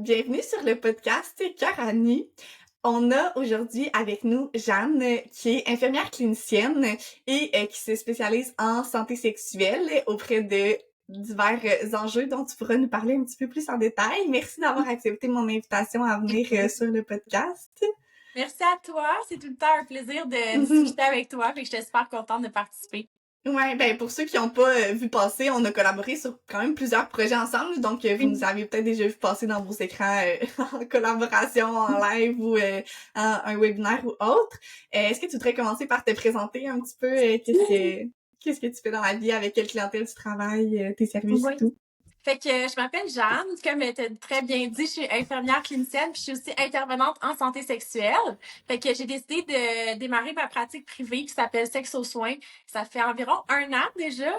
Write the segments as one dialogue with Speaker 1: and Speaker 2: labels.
Speaker 1: Bienvenue sur le podcast Cœur à nu. On a aujourd'hui avec nous Jeanne, qui est infirmière clinicienne et qui se spécialise en santé sexuelle auprès de divers enjeux dont tu pourras nous parler un petit peu plus en détail. Merci d'avoir accepté mon invitation à venir sur le podcast.
Speaker 2: Merci à toi. C'est tout le temps un plaisir de discuter avec toi. Fait que j'étais super contente de participer.
Speaker 1: Ouais, ben pour ceux qui n'ont pas vu passer, on a collaboré sur quand même plusieurs projets ensemble, donc vous nous avez peut-être déjà vu passer dans vos écrans en collaboration, en live ou un webinaire ou autre. Est-ce que tu voudrais commencer par te présenter un petit peu qu'est-ce que tu fais dans la vie, avec quelle clientèle tu travailles, tes services et
Speaker 2: Oui.
Speaker 1: tout?
Speaker 2: Fait que je m'appelle Jeanne, comme tu as très bien dit, je suis infirmière clinicienne, puis je suis aussi intervenante en santé sexuelle. Fait que j'ai décidé de démarrer ma pratique privée qui s'appelle Sexe aux soins. Ça fait environ 1 an déjà.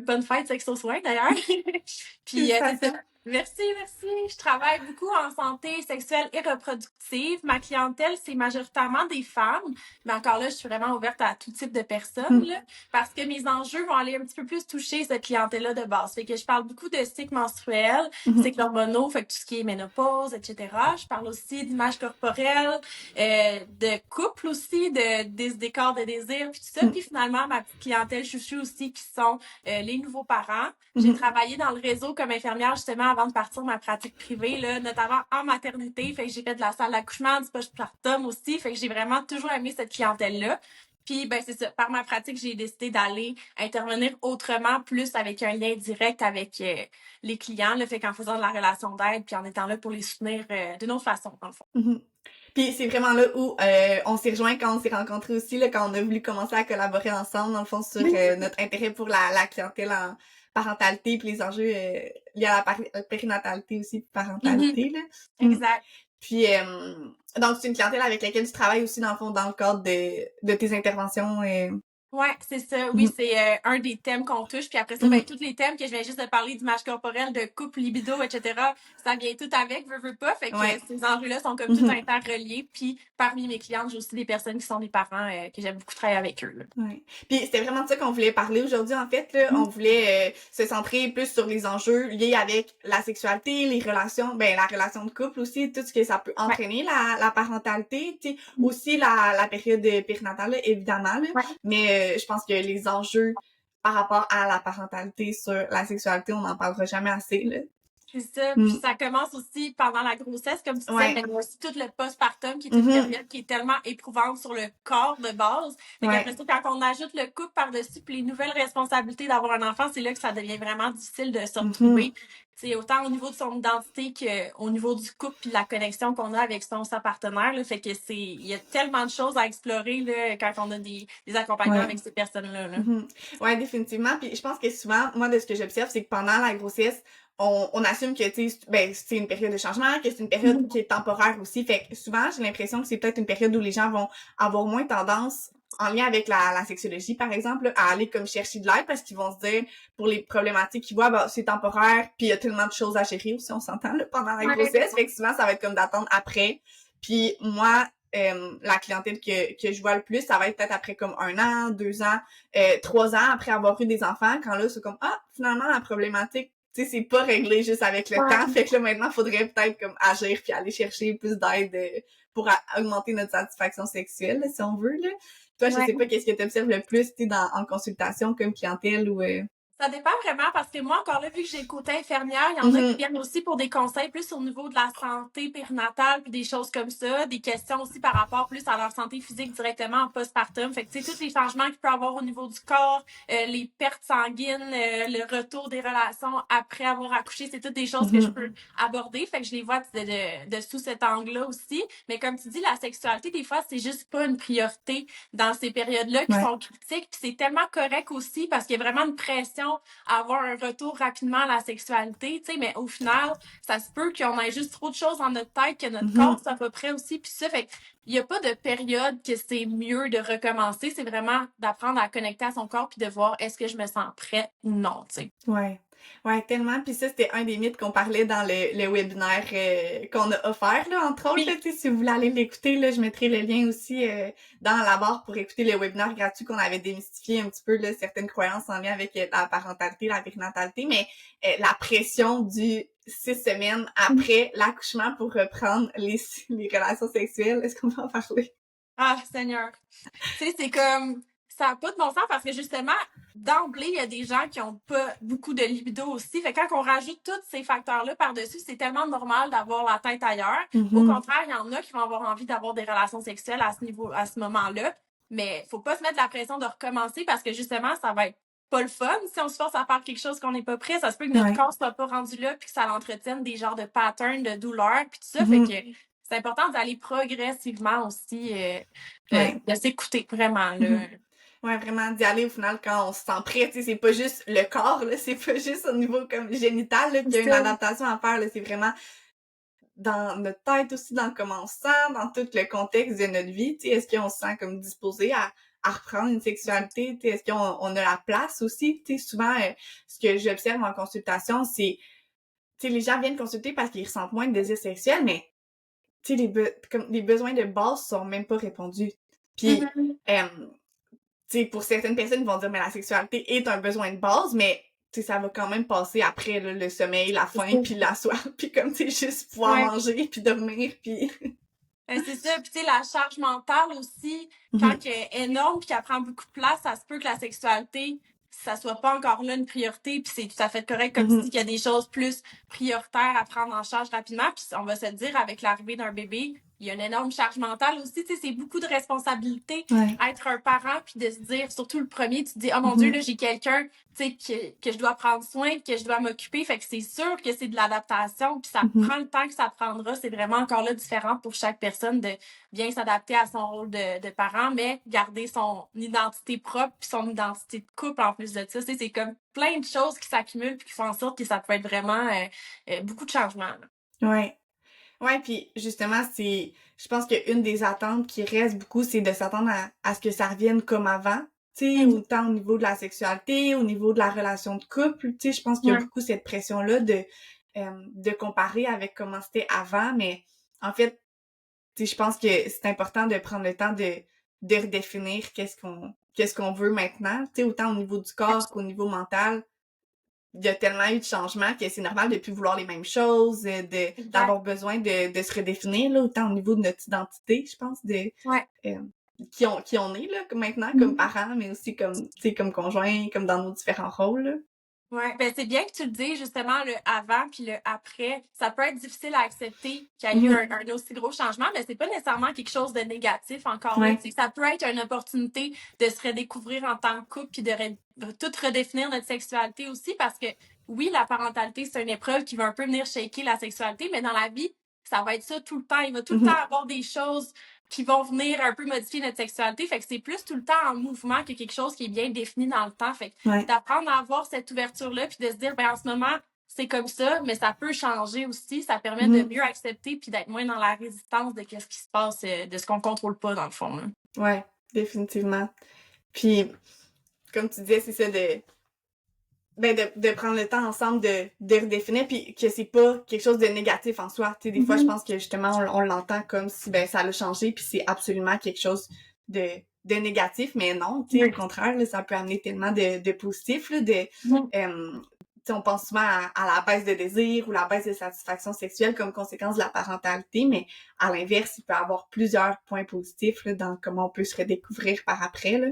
Speaker 2: Bonne fête Sexe aux soins d'ailleurs. Puis c'est ça.
Speaker 1: Félicitations.
Speaker 2: Merci. Je travaille beaucoup en santé sexuelle et reproductive. Ma clientèle, c'est majoritairement des femmes, mais encore là, je suis vraiment ouverte à tout type de personnes, là, parce que mes enjeux vont aller un petit peu plus toucher cette clientèle-là de base. Fait que je parle beaucoup de cycles menstruels, cycles hormonaux, fait que tout ce qui est ménopause, etc. Je parle aussi d'image corporelle, de couple aussi, des corps de désir, puis tout ça. Puis finalement, ma petite clientèle chouchou aussi, qui sont les nouveaux parents. J'ai travaillé dans le réseau comme infirmière justement avant de partir ma pratique privée, là, notamment en maternité. Fait que j'ai fait de la salle d'accouchement, du postpartum aussi. Fait que j'ai vraiment toujours aimé cette clientèle-là. Puis ben c'est ça, par ma pratique, j'ai décidé d'aller intervenir autrement, plus avec un lien direct avec les clients, le fait qu'en faisant de la relation d'aide, puis en étant là pour les soutenir d'une autre façon, dans le fond.
Speaker 1: Puis c'est vraiment là où on s'est rejoints quand on s'est rencontrés aussi, là, quand on a voulu commencer à collaborer ensemble, dans le fond, sur notre intérêt pour la clientèle en parentalité, puis les enjeux liés à la périnatalité aussi, parentalité, là.
Speaker 2: Exact.
Speaker 1: Puis, donc, c'est une clientèle avec laquelle tu travailles aussi, dans le fond, dans le cadre de tes interventions.
Speaker 2: Ouais, c'est ça. Oui, c'est un des thèmes qu'on touche. Puis après ça, ben, tous les thèmes que je viens juste de parler d'image corporelle, de couple, libido, etc., ça vient tout avec, veux pas. Fait que
Speaker 1: Ouais.
Speaker 2: ces enjeux-là sont comme tout interreliés. Puis parmi mes clientes, j'ai aussi des personnes qui sont des parents que j'aime beaucoup travailler avec eux. Là.
Speaker 1: Ouais. Puis c'était vraiment de ça qu'on voulait parler aujourd'hui, en fait. Là. On voulait se centrer plus sur les enjeux liés avec la sexualité, les relations, ben la relation de couple aussi, tout ce que ça peut entraîner, la parentalité, tu sais, aussi la période périnatale, là, évidemment. Là. Mais je pense que les enjeux par rapport à la parentalité sur la sexualité, on n'en parlera jamais assez. Là.
Speaker 2: C'est ça. Puis ça commence aussi pendant la grossesse, comme tu disais, mais aussi tout le postpartum, qui est une période qui est tellement éprouvante sur le corps de base. Fait qu'après ça, quand on ajoute le couple par-dessus, puis les nouvelles responsabilités d'avoir un enfant, c'est là que ça devient vraiment difficile de se retrouver. C'est autant au niveau de son identité qu'au niveau du couple puis de la connexion qu'on a avec sa partenaire. Là, fait que il y a tellement de choses à explorer là, quand on a des accompagnements avec ces personnes-là. Là.
Speaker 1: Ouais, définitivement. Puis je pense que souvent, moi, de ce que j'observe, c'est que pendant la grossesse, on assume que c'est une période de changement, que c'est une période qui est temporaire aussi. Fait que souvent, j'ai l'impression que c'est peut-être une période où les gens vont avoir moins tendance, en lien avec la sexologie, par exemple, là, à aller comme chercher de l'aide parce qu'ils vont se dire, pour les problématiques qu'ils voient, bah, c'est temporaire, puis il y a tellement de choses à gérer aussi, on s'entend, là, pendant la grossesse. Fait que souvent, ça va être comme d'attendre après. Puis moi, la clientèle que je vois le plus, ça va être peut-être après comme 1 an, 2 ans, 3 ans après avoir eu des enfants, quand là, c'est comme, finalement, la problématique, tu sais, c'est pas réglé juste avec le temps. Fait que là, maintenant, faudrait peut-être comme agir puis aller chercher plus d'aide pour augmenter notre satisfaction sexuelle, là, si on veut, là. Toi, je sais pas qu'est-ce que tu observes le plus, tu sais, en consultation comme clientèle ou...
Speaker 2: Ça dépend vraiment parce que moi, encore là, vu que j'ai le côté infirmière, il y en a qui viennent aussi pour des conseils plus au niveau de la santé périnatale puis des choses comme ça, des questions aussi par rapport plus à leur santé physique directement en postpartum. Fait que tu sais, tous les changements qu'il peut y avoir au niveau du corps, les pertes sanguines, le retour des relations après avoir accouché, c'est toutes des choses que je peux aborder. Fait que je les vois de sous cet angle-là aussi. Mais comme tu dis, la sexualité, des fois, c'est juste pas une priorité dans ces périodes-là qui sont critiques. Puis c'est tellement correct aussi parce qu'il y a vraiment une pression à avoir un retour rapidement à la sexualité, tu sais, mais au final, ça se peut qu'on ait juste trop de choses dans notre tête que notre corps, c'est à peu près aussi, puis ça, fait il y a pas de période que c'est mieux de recommencer, c'est vraiment d'apprendre à connecter à son corps puis de voir est-ce que je me sens prête ou non, tu sais.
Speaker 1: Ouais. Ouais, tellement. Puis ça, c'était un des mythes qu'on parlait dans le webinaire qu'on a offert, là, entre autres. Là,
Speaker 2: Oui.
Speaker 1: tu sais, si vous voulez aller l'écouter, là, je mettrai le lien aussi dans la barre pour écouter le webinaire gratuit qu'on avait démystifié un petit peu là, certaines croyances en lien avec la parentalité, la périnatalité, mais la pression du 6 semaines après l'accouchement pour reprendre les relations sexuelles. Est-ce qu'on va en parler?
Speaker 2: Ah, Seigneur. Tu sais, c'est comme, ça n'a pas de bon sens parce que justement, d'emblée, il y a des gens qui ont pas beaucoup de libido aussi. Fait que quand on rajoute tous ces facteurs-là par-dessus, c'est tellement normal d'avoir la tête ailleurs. Au contraire, il y en a qui vont avoir envie d'avoir des relations sexuelles à ce niveau, à ce moment-là. Mais faut pas se mettre la pression de recommencer parce que justement, ça va être pas le fun. Si on se force à faire quelque chose qu'on n'est pas prêt, ça se peut que notre
Speaker 1: Ouais.
Speaker 2: corps soit pas rendu là puis que ça l'entretienne des genres de patterns de douleur puis tout ça.
Speaker 1: Mhm.
Speaker 2: Fait que c'est important d'aller progressivement aussi,
Speaker 1: Ouais.
Speaker 2: de s'écouter vraiment, là.
Speaker 1: Mhm. Ouais, vraiment d'y aller au final quand on se sent prêt, tu sais, c'est pas juste le corps, là, c'est pas juste au niveau comme génital, là, qu'il y a une
Speaker 2: Ça.
Speaker 1: adaptation à faire, là, c'est vraiment dans notre tête aussi, dans comment on se sent, dans tout le contexte de notre vie, tu sais, est-ce qu'on se sent comme disposé à reprendre une sexualité, tu sais, est-ce qu'on a la place aussi, tu sais, souvent, ce que j'observe en consultation, c'est, tu sais, les gens viennent consulter parce qu'ils ressentent moins de désir sexuel, mais, tu sais, comme les besoins de base sont même pas répondus. Puis,
Speaker 2: Mhm.
Speaker 1: tu sais, pour certaines personnes, ils vont dire, mais la sexualité est un besoin de base, mais, tu sais, ça va quand même passer après, là, le sommeil, la faim, puis la soif, puis comme, tu sais, juste pouvoir
Speaker 2: Ouais.
Speaker 1: manger, puis dormir, puis...
Speaker 2: C'est ça. Puis, tu sais, la charge mentale aussi, quand elle est énorme puis qu'elle prend beaucoup de place, ça se peut que la sexualité, ça soit pas encore là une priorité. Puis, c'est tout à fait correct, comme tu dis, qu'il y a des choses plus prioritaires à prendre en charge rapidement. Puis, on va se dire, avec l'arrivée d'un bébé, il y a une énorme charge mentale aussi. Tu sais, c'est beaucoup de responsabilités.
Speaker 1: Ouais.
Speaker 2: Être un parent, puis de se dire, surtout le premier, tu te dis, oh mon Dieu, là, j'ai quelqu'un, tu sais, que je dois prendre soin, que je dois m'occuper. Fait que c'est sûr que c'est de l'adaptation, puis ça prend le temps que ça prendra. C'est vraiment encore là différent pour chaque personne de bien s'adapter à son rôle de parent, mais garder son identité propre puis son identité de couple en plus de ça. Tu sais, c'est comme plein de choses qui s'accumulent puis qui font en sorte que ça peut être vraiment beaucoup de changements, là.
Speaker 1: Ouais. Ouais, puis justement, je pense qu'une des attentes qui reste beaucoup, c'est de s'attendre à ce que ça revienne comme avant, tu sais, autant au niveau de la sexualité, au niveau de la relation de couple, tu sais, je pense qu'il y a
Speaker 2: Ouais.
Speaker 1: beaucoup cette pression-là de comparer avec comment c'était avant, mais en fait, tu sais, je pense que c'est important de prendre le temps de redéfinir qu'est-ce qu'on veut maintenant, tu sais, autant au niveau du corps qu'au niveau mental. Il y a tellement eu de changements que c'est normal de plus vouloir les mêmes choses, d'avoir besoin de se redéfinir, là, autant au niveau de notre identité, je pense,
Speaker 2: Ouais.
Speaker 1: qui on est, là, maintenant, comme parents, mais aussi comme, tu sais, comme conjoints, comme dans nos différents rôles, là.
Speaker 2: Ouais, ben c'est bien que tu le dises justement le avant puis le après. Ça peut être difficile à accepter qu'il y ait eu un aussi gros changement, mais c'est pas nécessairement quelque chose de négatif encore là.
Speaker 1: Ouais.
Speaker 2: Tu sais, ça peut être une opportunité de se redécouvrir en tant que couple puis de tout redéfinir notre sexualité aussi parce que oui, la parentalité c'est une épreuve qui va un peu venir shaker la sexualité, mais dans la vie ça va être ça tout le temps. Il va tout le temps avoir des choses qui vont venir un peu modifier notre sexualité. Fait que c'est plus tout le temps en mouvement que quelque chose qui est bien défini dans le temps. Fait que
Speaker 1: Ouais.
Speaker 2: d'apprendre à avoir cette ouverture-là puis de se dire, ben en ce moment, c'est comme ça, mais ça peut changer aussi. Ça permet de mieux accepter puis d'être moins dans la résistance de qu'est-ce qui se passe, de ce qu'on contrôle pas dans le fond, là.
Speaker 1: Ouais, définitivement. Puis, comme tu disais, c'est ça de prendre le temps ensemble de redéfinir, puis que c'est pas quelque chose de négatif en soi. Tu sais, des fois, je pense que justement, on l'entend comme si ben ça a changé, puis c'est absolument quelque chose de négatif, mais non, tu sais, au contraire, là, ça peut amener tellement de positif, là, tu sais, on pense souvent à la baisse de désir ou la baisse de satisfaction sexuelle comme conséquence de la parentalité, mais à l'inverse, il peut y avoir plusieurs points positifs là, dans comment on peut se redécouvrir par après, là.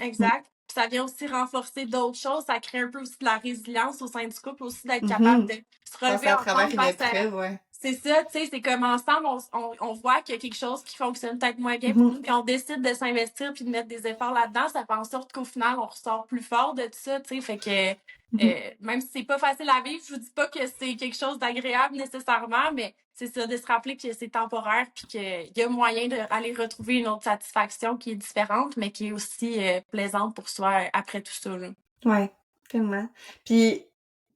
Speaker 2: Exact. Puis ça vient aussi renforcer d'autres choses. Ça crée un peu aussi de la résilience au sein du couple aussi d'être capable de se
Speaker 1: Passer
Speaker 2: relever
Speaker 1: à travers
Speaker 2: ensemble
Speaker 1: une
Speaker 2: face à...
Speaker 1: épreuve, ouais.
Speaker 2: C'est ça, tu sais, c'est comme ensemble, on voit qu'il y a quelque chose qui fonctionne peut-être moins bien pour nous, puis on décide de s'investir puis de mettre des efforts là-dedans, ça fait en sorte qu'au final, on ressort plus fort de tout ça, tu sais, fait que même si c'est pas facile à vivre, je vous dis pas que c'est quelque chose d'agréable nécessairement, mais c'est ça, de se rappeler que c'est temporaire puis qu'il y a moyen d'aller retrouver une autre satisfaction qui est différente, mais qui est aussi plaisante pour soi après tout ça, là.
Speaker 1: Ouais, tellement. Puis,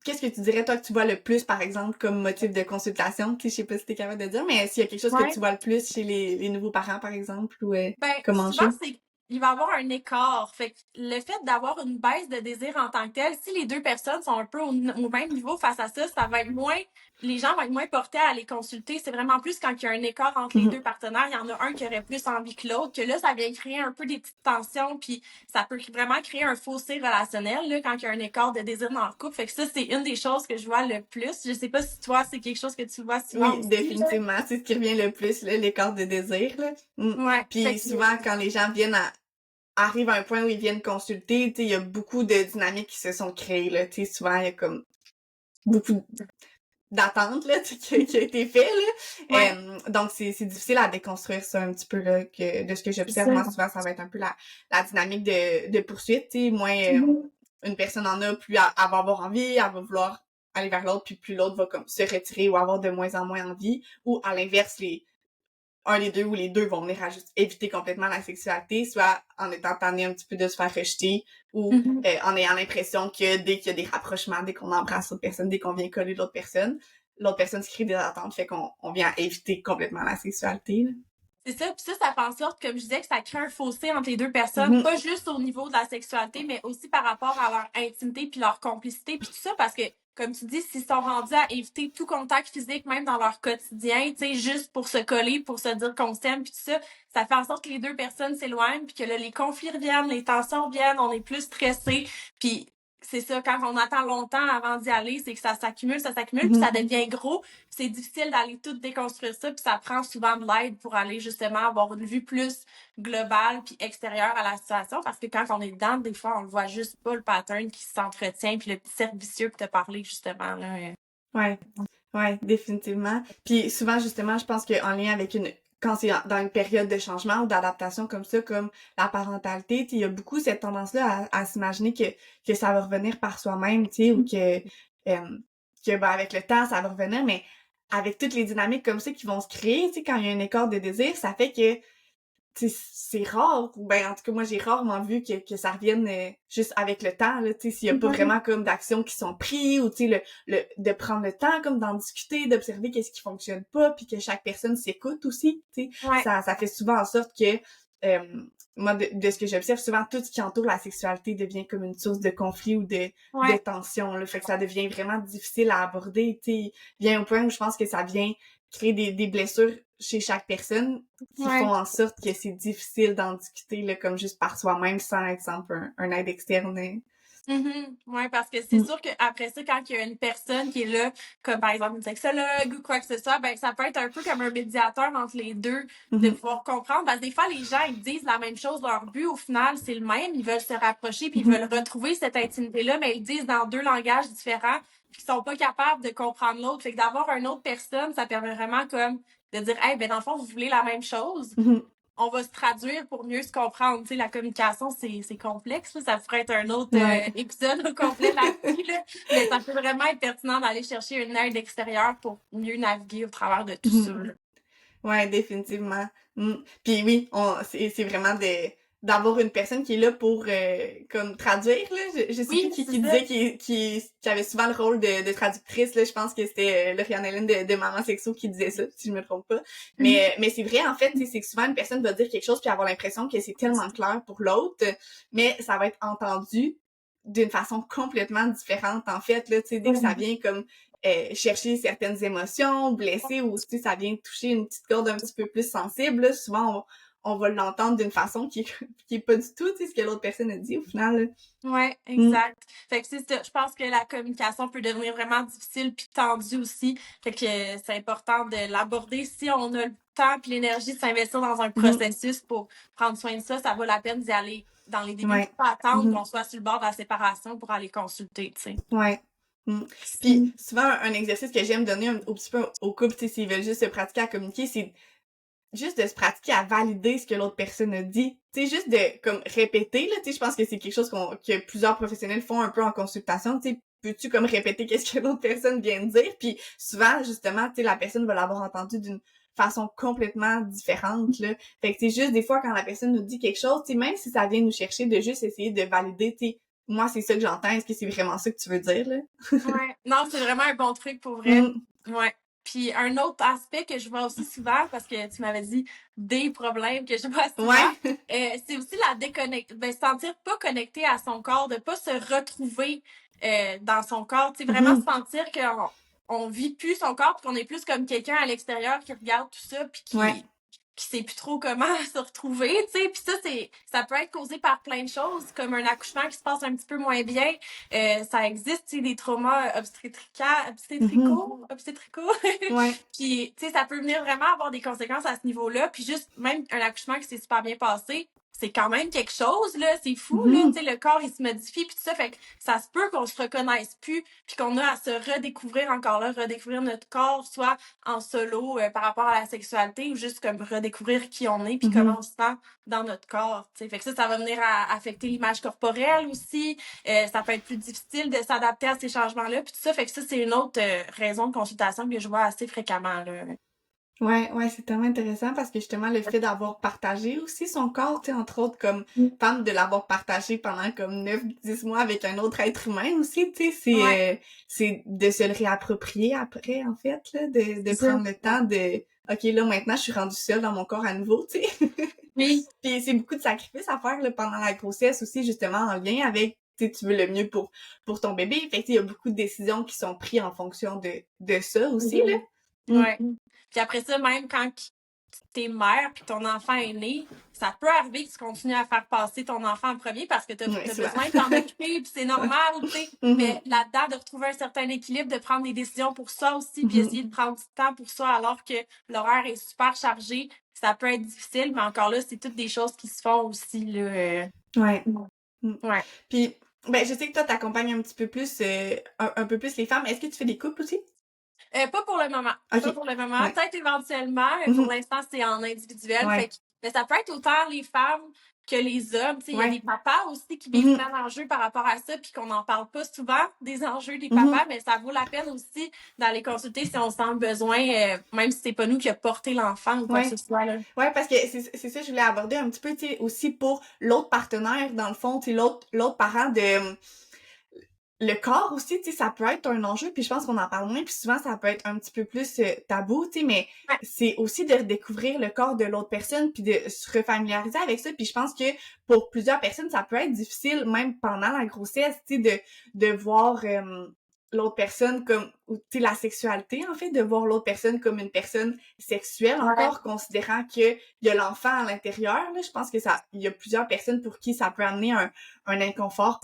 Speaker 1: qu'est-ce que tu dirais, toi, que tu vois le plus, par exemple, comme motif de consultation? Tu sais, je sais pas si t'es capable de dire, mais s'il y a quelque chose que
Speaker 2: Ouais.
Speaker 1: tu vois le plus chez les nouveaux parents, par exemple, ou
Speaker 2: Ben,
Speaker 1: comme
Speaker 2: souvent,
Speaker 1: enjeu?
Speaker 2: c'est il va y avoir un écart. Fait que le fait d'avoir une baisse de désir en tant que tel, si les deux personnes sont un peu au même niveau face à ça, ça va être moins, les gens vont être moins portés à les consulter. C'est vraiment plus quand il y a un écart entre les deux partenaires, il y en a un qui aurait plus envie que l'autre, que là, ça vient créer un peu des petites tensions, puis ça peut vraiment créer un fossé relationnel, là, quand il y a un écart de désir dans le couple. Fait que ça, c'est une des choses que je vois le plus. Je sais pas si toi, c'est quelque chose que tu vois souvent
Speaker 1: Oui,
Speaker 2: aussi.
Speaker 1: définitivement. C'est ce qui revient le plus, là, l'écart de désir, là.
Speaker 2: Ouais.
Speaker 1: Puis souvent, quand les gens arrivent à un point où ils viennent consulter, tu sais, il y a beaucoup de dynamiques qui se sont créées, là. Tu sais, souvent, il y a comme beaucoup d'attentes, là, qui a été fait, là.
Speaker 2: Ouais.
Speaker 1: Donc, c'est difficile à déconstruire ça un petit peu, là, de ce que j'observe. Moi, souvent, ça va être un peu la dynamique de poursuite, tu sais. Moins une personne en a, plus elle va avoir envie, elle va vouloir aller vers l'autre, puis plus l'autre va comme se retirer ou avoir de moins en moins envie. Ou à l'inverse, un des deux ou les deux vont venir à juste éviter complètement la sexualité, soit en étant tanné un petit peu de se faire rejeter, ou en ayant l'impression que dès qu'il y a des rapprochements, dès qu'on embrasse l'autre personne, dès qu'on vient coller l'autre personne se crée des attentes, fait qu'on vient éviter complètement la sexualité, là.
Speaker 2: C'est ça, puis ça fait en sorte, comme je disais, que ça crée un fossé entre les deux personnes, pas juste au niveau de la sexualité, mais aussi par rapport à leur intimité puis leur complicité puis tout ça, parce que, comme tu dis, s'ils sont rendus à éviter tout contact physique, même dans leur quotidien, tu sais, juste pour se coller, pour se dire qu'on s'aime puis tout ça, ça fait en sorte que les deux personnes s'éloignent puis que là, les conflits reviennent, les tensions viennent, on est plus stressé, puis c'est ça, quand on attend longtemps avant d'y aller, c'est que ça s'accumule, puis ça devient gros, c'est difficile d'aller tout déconstruire ça, puis ça prend souvent de l'aide pour aller justement avoir une vue plus globale puis extérieure à la situation, parce que quand on est dedans, des fois, on le voit juste pas, le pattern qui s'entretient, puis le petit cercle vicieux que t'as parlé justement, là.
Speaker 1: Ouais, définitivement. Puis souvent, justement, je pense qu'en lien avec quand c'est dans une période de changement ou d'adaptation comme ça, comme la parentalité, il y a beaucoup cette tendance-là à s'imaginer que ça va revenir par soi-même, tu sais, ou que ben, avec le temps, ça va revenir, mais avec toutes les dynamiques comme ça qui vont se créer, tu sais, quand il y a un écart de désir, ça fait que c'est rare, ou ben en tout cas moi j'ai rarement vu que ça revienne juste avec le temps, là, tu sais, s'il y a pas vraiment comme d'actions qui sont prises, ou tu sais, de prendre le temps comme d'en discuter, d'observer qu'est-ce qui fonctionne pas, puis que chaque personne s'écoute aussi, tu sais, ça fait souvent en sorte que moi de ce que j'observe, souvent tout ce qui entoure la sexualité devient comme une source de conflit ou de tension, là, fait que ça devient vraiment difficile à aborder, tu sais, vient au point où je pense que ça vient créer des blessures chez chaque personne qui font en sorte que c'est difficile d'en discuter là, comme juste par soi-même sans exemple un aide externe.
Speaker 2: Ouais, parce que c'est sûr qu'après ça, quand il y a une personne qui est là, comme par exemple une sexologue ou quoi que ce soit, ben ça peut être un peu comme un médiateur entre les deux, de pouvoir comprendre. Parce que des fois, les gens, ils disent la même chose, leur but, au final, c'est le même. Ils veulent se rapprocher puis ils veulent retrouver cette intimité-là, mais ils disent dans deux langages différents puis ils sont pas capables de comprendre l'autre. Fait que d'avoir une autre personne, ça permet vraiment comme de dire, hey, ben dans le fond, vous voulez la même chose. On va se traduire pour mieux se comprendre. Tu sais, la communication, c'est complexe, là. Ça pourrait être un autre épisode au complet là-dessus, là. Mais ça peut vraiment être pertinent d'aller chercher une aide extérieure pour mieux naviguer au travers de tout ça, là.
Speaker 1: Ouais, définitivement. Puis oui, c'est vraiment d'avoir une personne qui est là pour comme traduire, là. Je sais plus qui disait qui avait souvent le rôle de traductrice, là. Je pense que c'était Lauriane Hélène de Maman Sexo qui disait ça, si je me trompe pas. Mais c'est vrai, en fait, c'est que souvent une personne va dire quelque chose puis avoir l'impression que c'est tellement clair pour l'autre, mais ça va être entendu d'une façon complètement différente, en fait, là, tu sais, dès que ça vient comme chercher certaines émotions, blesser, ou si ça vient toucher une petite corde un petit peu plus sensible, là, souvent on va l'entendre d'une façon qui est pas du tout, tu sais, ce que l'autre personne a dit au final, là.
Speaker 2: Ouais, exact. Fait que c'est ça. Je pense que la communication peut devenir vraiment difficile puis tendue aussi. Fait que c'est important de l'aborder si on a le temps puis l'énergie de s'investir dans un processus pour prendre soin de ça. Ça vaut la peine d'y aller dans les débuts. Pas attendre qu'on soit sur le bord de la séparation pour aller consulter, tu sais.
Speaker 1: Ouais. Puis souvent un exercice que j'aime donner un petit peu au couple, tu sais, s'ils veulent juste se pratiquer à communiquer, c'est juste de se pratiquer à valider ce que l'autre personne a dit. Tu sais, juste de comme répéter, là, tu sais, je pense que c'est quelque chose que plusieurs professionnels font un peu en consultation, tu sais, peux-tu comme répéter qu'est-ce que l'autre personne vient de dire? Puis souvent, justement, tu sais, la personne va l'avoir entendu d'une façon complètement différente, là. Fait que c'est juste des fois quand la personne nous dit quelque chose, tu sais, même si ça vient nous chercher, de juste essayer de valider, tu sais, moi, c'est ça que j'entends, est-ce que c'est vraiment ça que tu veux dire, là?
Speaker 2: Ouais. Non, c'est vraiment un bon truc pour vrai. Ouais. Puis un autre aspect que je vois aussi souvent, parce que tu m'avais dit des problèmes que je vois souvent,
Speaker 1: Ouais.
Speaker 2: c'est aussi la déconnecte, se sentir pas connecté à son corps, de pas se retrouver dans son corps, tu sais, vraiment
Speaker 1: Mhm.
Speaker 2: sentir qu'on on vit plus son corps, puis qu'on est plus comme quelqu'un à l'extérieur qui regarde tout ça, puis
Speaker 1: Ouais.
Speaker 2: qui sait plus trop comment se retrouver, tu sais. Puis ça peut être causé par plein de choses, comme un accouchement qui se passe un petit peu moins bien. Ça existe, tu sais, des traumas
Speaker 1: Mhm.
Speaker 2: obstétricaux.
Speaker 1: Ouais.
Speaker 2: Puis, tu sais, ça peut venir vraiment avoir des conséquences à ce niveau-là. Puis juste, même un accouchement qui s'est super bien passé, c'est quand même quelque chose, là. C'est fou, là.
Speaker 1: Mhm.
Speaker 2: Tu sais, le corps, il se modifie, puis tout ça. Fait que ça se peut qu'on se reconnaisse plus, puis qu'on a à se redécouvrir encore là, redécouvrir notre corps, soit en solo par rapport à la sexualité ou juste comme redécouvrir qui on est puis comment
Speaker 1: Mhm.
Speaker 2: on se sent dans notre corps. T'sais. Fait que ça va venir à affecter l'image corporelle aussi. Ça peut être plus difficile de s'adapter à ces changements-là puis tout ça. Fait que ça, c'est une autre raison de consultation que je vois assez fréquemment. Là.
Speaker 1: Ouais, ouais, c'est tellement intéressant parce que justement le fait d'avoir partagé aussi son corps, tu sais, entre autres comme femme, de l'avoir partagé pendant comme 9-10 mois avec un autre être humain aussi, tu sais,
Speaker 2: Ouais,
Speaker 1: c'est de se le réapproprier après, en fait, là, de
Speaker 2: c'est ça.
Speaker 1: prendre le temps de OK, là, maintenant, je suis rendue seule dans mon corps à nouveau, tu sais.
Speaker 2: Oui.
Speaker 1: Puis c'est beaucoup de sacrifices à faire, là, pendant la grossesse aussi, justement, en lien avec, tu sais, tu veux le mieux pour ton bébé. Fait que, il y a beaucoup de décisions qui sont prises en fonction de ça aussi, là. Mm.
Speaker 2: Ouais. Puis après ça, même quand t'es mère puis ton enfant est né, ça peut arriver que tu continues à faire passer ton enfant en premier parce que
Speaker 1: Ouais,
Speaker 2: t'as
Speaker 1: souvent.
Speaker 2: besoin de t'en occuper puis c'est
Speaker 1: Ouais.
Speaker 2: normal, tu sais.
Speaker 1: Mhm.
Speaker 2: Mais là-dedans, de retrouver un certain équilibre, de prendre des décisions pour ça aussi puis
Speaker 1: Mhm.
Speaker 2: essayer de prendre du temps pour ça alors que l'horaire est super chargé, ça peut être difficile, mais encore là, c'est toutes des choses qui se font aussi, là.
Speaker 1: Ouais. Mm.
Speaker 2: Ouais.
Speaker 1: Puis, ben, je sais que toi, t'accompagnes un petit peu plus, un peu plus les femmes. Est-ce que tu fais des couples aussi?
Speaker 2: Pas pour le moment. Pas
Speaker 1: OK.
Speaker 2: pour le moment.
Speaker 1: Ouais.
Speaker 2: Peut-être éventuellement, mais pour
Speaker 1: Mhm.
Speaker 2: l'instant, c'est en individuel. Fait
Speaker 1: Ouais.
Speaker 2: que, mais ça peut être autant les femmes que les hommes. Tu sais, il y a des
Speaker 1: Ouais.
Speaker 2: papas aussi qui vivent
Speaker 1: Mhm.
Speaker 2: plein d'enjeux par rapport à ça, puis qu'on n'en parle pas souvent des enjeux des
Speaker 1: Mhm.
Speaker 2: papas, mais ça vaut la peine aussi d'aller consulter si on sent le besoin, même si c'est pas nous qui a porté l'enfant ou quoi que
Speaker 1: Ouais.
Speaker 2: ce soit, là.
Speaker 1: Ouais, parce que c'est ça que je voulais aborder un petit peu, tu sais, aussi pour l'autre partenaire, dans le fond, tu sais, l'autre parent de le corps aussi, tu sais, ça peut être un enjeu, puis je pense qu'on en parle moins, puis souvent ça peut être un petit peu plus tabou, tu sais, mais
Speaker 2: Ouais.
Speaker 1: c'est aussi de redécouvrir le corps de l'autre personne, puis de se refamiliariser avec ça, puis je pense que pour plusieurs personnes, ça peut être difficile, même pendant la grossesse, tu sais, de voir l'autre personne comme, ou tu sais, la sexualité, en fait, de voir l'autre personne comme une personne sexuelle
Speaker 2: Ouais.
Speaker 1: encore, considérant que il y a l'enfant à l'intérieur, là, je pense que il y a plusieurs personnes pour qui ça peut amener un inconfort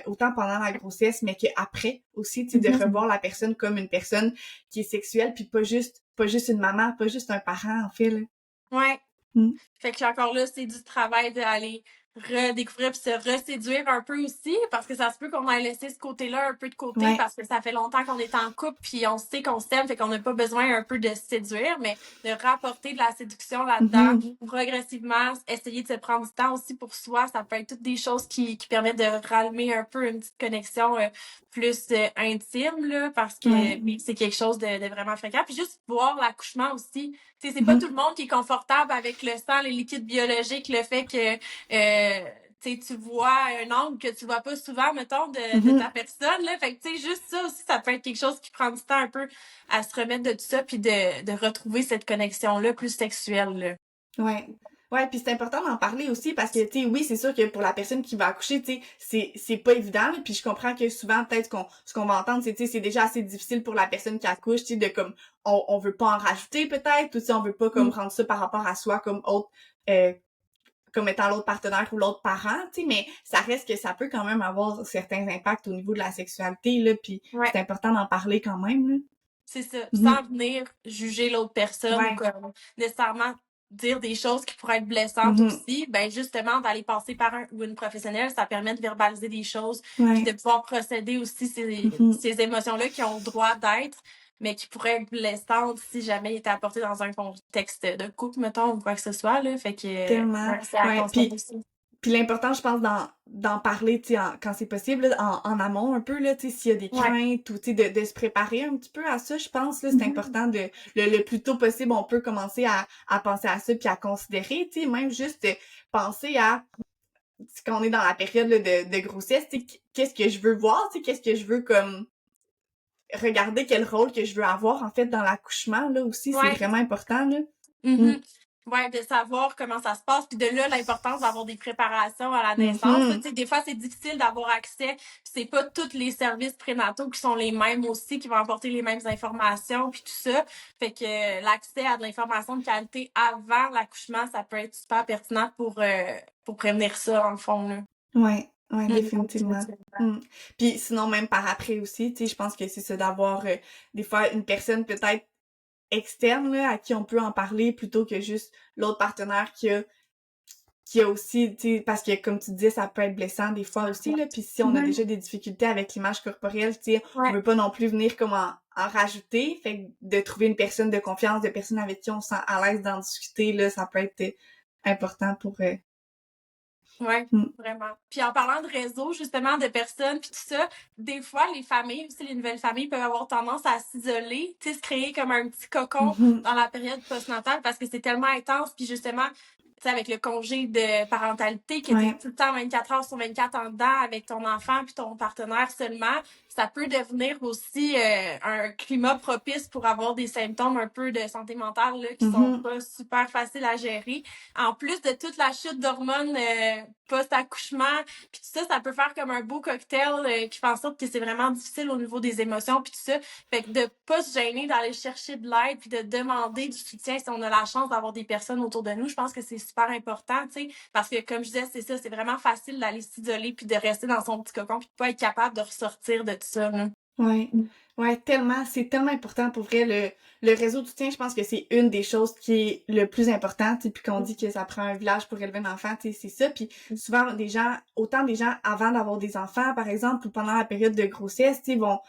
Speaker 1: autant pendant la grossesse, mais qu'après aussi, tu sais, de revoir la personne comme une personne qui est sexuelle, puis pas juste une maman, pas juste un parent, en fait, là.
Speaker 2: Ouais.
Speaker 1: Mm.
Speaker 2: Fait que encore là, c'est du travail d'aller redécouvrir puis se reséduire un peu aussi parce que ça se peut qu'on ait laissé ce côté-là un peu de côté
Speaker 1: Ouais.
Speaker 2: parce que ça fait longtemps qu'on est en couple puis on sait qu'on s'aime fait qu'on n'a pas besoin un peu de se séduire mais de rapporter de la séduction là-dedans
Speaker 1: Mhm.
Speaker 2: progressivement essayer de se prendre du temps aussi pour soi ça peut être toutes des choses qui permettent de rallumer un peu une petite connexion plus intime là parce
Speaker 1: Ouais.
Speaker 2: que oui, c'est quelque chose de vraiment fréquent puis juste voir l'accouchement aussi tu sais, c'est pas tout
Speaker 1: Mhm.
Speaker 2: le monde qui est confortable avec le sang, les liquides biologiques, le fait que tu vois un angle que tu vois pas souvent, mettons, de ta
Speaker 1: Mhm.
Speaker 2: personne. Là. Fait que tu sais, juste ça aussi, ça peut être quelque chose qui prend du temps un peu à se remettre de tout ça puis de retrouver cette connexion-là plus sexuelle. Là.
Speaker 1: Ouais. Ouais, puis c'est important d'en parler aussi parce que, tu sais, oui, c'est sûr que pour la personne qui va accoucher, tu sais, c'est pas évident, là, puis je comprends que souvent, peut-être, ce qu'on va entendre, c'est, tu sais, c'est déjà assez difficile pour la personne qui accouche, tu sais, de comme, on veut pas en rajouter, peut-être, ou tu sais, on veut pas, comme, rendre ça par rapport à soi comme autre, euh, comme étant l'autre partenaire ou l'autre parent, tu sais, mais ça reste que ça peut quand même avoir certains impacts au niveau de la sexualité, là, puis
Speaker 2: Ouais.
Speaker 1: c'est important d'en parler quand même, là.
Speaker 2: C'est ça.
Speaker 1: Mhm.
Speaker 2: Sans venir juger l'autre personne ou
Speaker 1: Ouais.
Speaker 2: comme nécessairement dire des choses qui pourraient être blessantes
Speaker 1: Mhm.
Speaker 2: aussi, ben justement d'aller passer par un ou une professionnelle, ça permet de verbaliser des choses, puis de
Speaker 1: Ouais.
Speaker 2: pouvoir procéder aussi
Speaker 1: Mhm.
Speaker 2: ces émotions-là qui ont le droit d'être, mais qui pourraient être blessantes si jamais ils étaient apportées dans un contexte de couple, mettons, ou quoi que ce soit, là. Fait que
Speaker 1: Tellement.
Speaker 2: ouais, c'est à
Speaker 1: Ouais.
Speaker 2: considérer aussi.
Speaker 1: Puis l'important, je pense, d'en parler, tu sais, quand c'est possible, là, en amont un peu, là, tu sais, s'il y a des
Speaker 2: Ouais.
Speaker 1: craintes ou, tu sais, de se préparer un petit peu à ça, je pense, là, c'est important le plus tôt possible, on peut commencer à penser à ça puis à considérer, tu sais, même juste penser à, quand on est dans la période là, de grossesse, tu sais, qu'est-ce que je veux voir, tu sais, qu'est-ce que je veux comme regarder quel rôle que je veux avoir, en fait, dans l'accouchement, là, aussi, c'est vraiment important, là.
Speaker 2: Ouais, de savoir comment ça se passe, puis de là l'importance d'avoir des préparations à la naissance. Tu sais, des fois c'est difficile d'avoir accès, puis c'est pas tous les services prénataux qui sont les mêmes aussi, qui vont apporter les mêmes informations puis tout ça. Fait que l'accès à de l'information de qualité avant l'accouchement, ça peut être super pertinent pour prévenir ça en fond là.
Speaker 1: Ouais, définitivement. Puis sinon même par après aussi, tu sais, je pense que c'est ça d'avoir des fois une personne peut-être externe là, à qui on peut en parler plutôt que juste l'autre partenaire qui a aussi, tu sais, parce que comme tu disais, ça peut être blessant des fois aussi, là, puis si on a déjà des difficultés avec l'image corporelle, tu sais, on veut pas non plus venir comme en rajouter, fait que de trouver une personne de confiance, de personne avec qui on se sent à l'aise d'en discuter, là, ça peut être important pour...
Speaker 2: Ouais, vraiment. Puis en parlant de réseau, justement, de personnes, puis tout ça, des fois, les familles, aussi les nouvelles familles, peuvent avoir tendance à s'isoler, tu sais, se créer comme un petit cocon dans la période postnatale parce que c'est tellement intense, puis justement, tu sais, avec le congé de parentalité, que t'es tout le temps 24 heures sur 24 en dedans avec ton enfant puis ton partenaire seulement, ça peut devenir aussi un climat propice pour avoir des symptômes un peu de santé mentale là, qui sont pas super faciles à gérer. En plus de toute la chute d'hormones post-accouchement, puis tout ça, ça peut faire comme un beau cocktail qui fait en sorte que c'est vraiment difficile au niveau des émotions puis tout ça. Fait que de pas se gêner d'aller chercher de l'aide puis de demander du soutien si on a la chance d'avoir des personnes autour de nous, je pense que c'est super important, tu sais, parce que comme je disais, c'est ça, c'est vraiment facile d'aller s'isoler puis de rester dans son petit cocon puis de pas être capable de ressortir de tout ça, là.
Speaker 1: Ouais, tellement, c'est tellement important pour vrai, le réseau de soutien, je pense que c'est une des choses qui est le plus important, tu sais, puis qu'on dit que ça prend un village pour élever un enfant, tu sais, c'est ça, puis souvent, autant des gens avant d'avoir des enfants, par exemple, ou pendant la période de grossesse, tu sais, vont,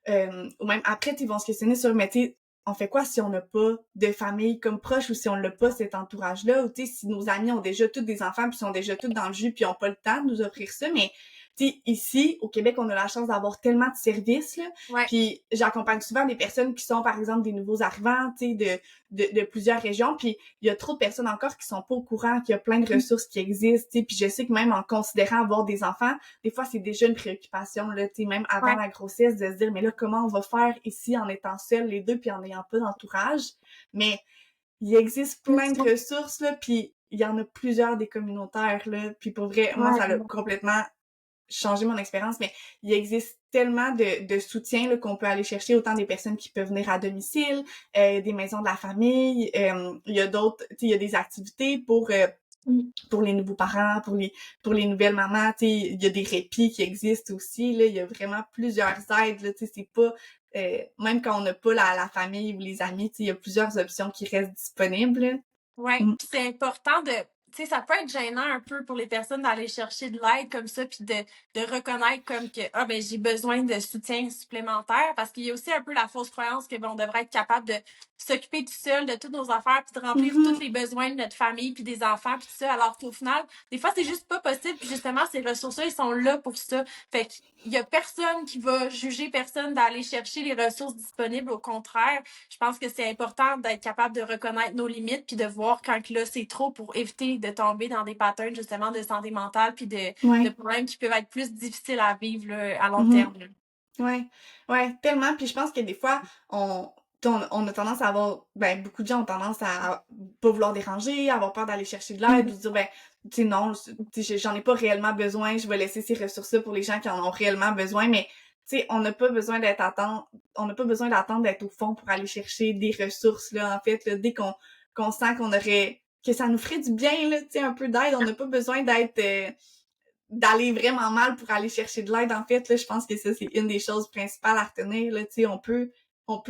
Speaker 1: ou même après, ils vont se questionner sur, mais tu sais, on fait quoi si on n'a pas de famille comme proche ou si on n'a pas cet entourage-là, ou tu sais, si nos amis ont déjà tous des enfants puis sont déjà tous dans le jus puis ont pas le temps de nous offrir ça, mais tu sais, ici, au Québec, on a la chance d'avoir tellement de services, là. Puis j'accompagne souvent des personnes qui sont, par exemple, des nouveaux arrivants, tu sais, de plusieurs régions. Puis il y a trop de personnes encore qui sont pas au courant qu'il y a plein de ressources qui existent, tu sais. Puis je sais que même en considérant avoir des enfants, des fois, c'est déjà une préoccupation, là, tu sais, même avant la grossesse, de se dire, mais là, comment on va faire ici en étant seuls les deux puis en n'ayant pas d'entourage? Mais il existe plein de ressources, là, puis il y en a plusieurs des communautaires, là. Puis pour vrai, moi, ça l'a complètement changer mon expérience, mais il existe tellement de soutien là, qu'on peut aller chercher, autant des personnes qui peuvent venir à domicile, des maisons de la famille, il y a d'autres, tu sais, il y a des activités pour les nouveaux parents, pour les nouvelles mamans, tu sais, il y a des répits qui existent aussi, là, il y a vraiment plusieurs aides, là, tu sais, c'est pas même quand on n'a pas la famille ou les amis, tu sais, il y a plusieurs options qui restent disponibles.
Speaker 2: Puis c'est important de, tu sais, ça peut être gênant un peu pour les personnes d'aller chercher de l'aide comme ça, puis de reconnaître comme que, ah, ben, j'ai besoin de soutien supplémentaire, parce qu'il y a aussi un peu la fausse croyance que, ben, on devrait être capable de s'occuper tout seul de toutes nos affaires, puis de remplir tous les besoins de notre famille, puis des enfants, puis tout ça, alors qu'au final, des fois, c'est juste pas possible, puis justement, ces ressources-là, ils sont là pour ça. Fait qu'il y a personne qui va juger personne d'aller chercher les ressources disponibles, au contraire, je pense que c'est important d'être capable de reconnaître nos limites puis de voir quand là c'est trop pour éviter de tomber dans des patterns justement de santé mentale puis de problèmes qui peuvent être plus difficiles à vivre là, à long terme. Là.
Speaker 1: Ouais, tellement. Puis je pense que des fois, on a tendance à avoir, ben beaucoup de gens ont tendance à pas vouloir déranger, à avoir peur d'aller chercher de l'aide, ou se dire ben tu sais non, j'en ai pas réellement besoin, je vais laisser ces ressources-là pour les gens qui en ont réellement besoin, mais tu sais, on n'a pas besoin d'attendre d'être au fond pour aller chercher des ressources là. En fait, là, dès qu'on sent que ça nous ferait du bien là, tu sais, un peu d'aide, on n'a pas besoin d'aller vraiment mal pour aller chercher de l'aide. En fait, là, je pense que ça, c'est une des choses principales à retenir, là, tu sais, on peut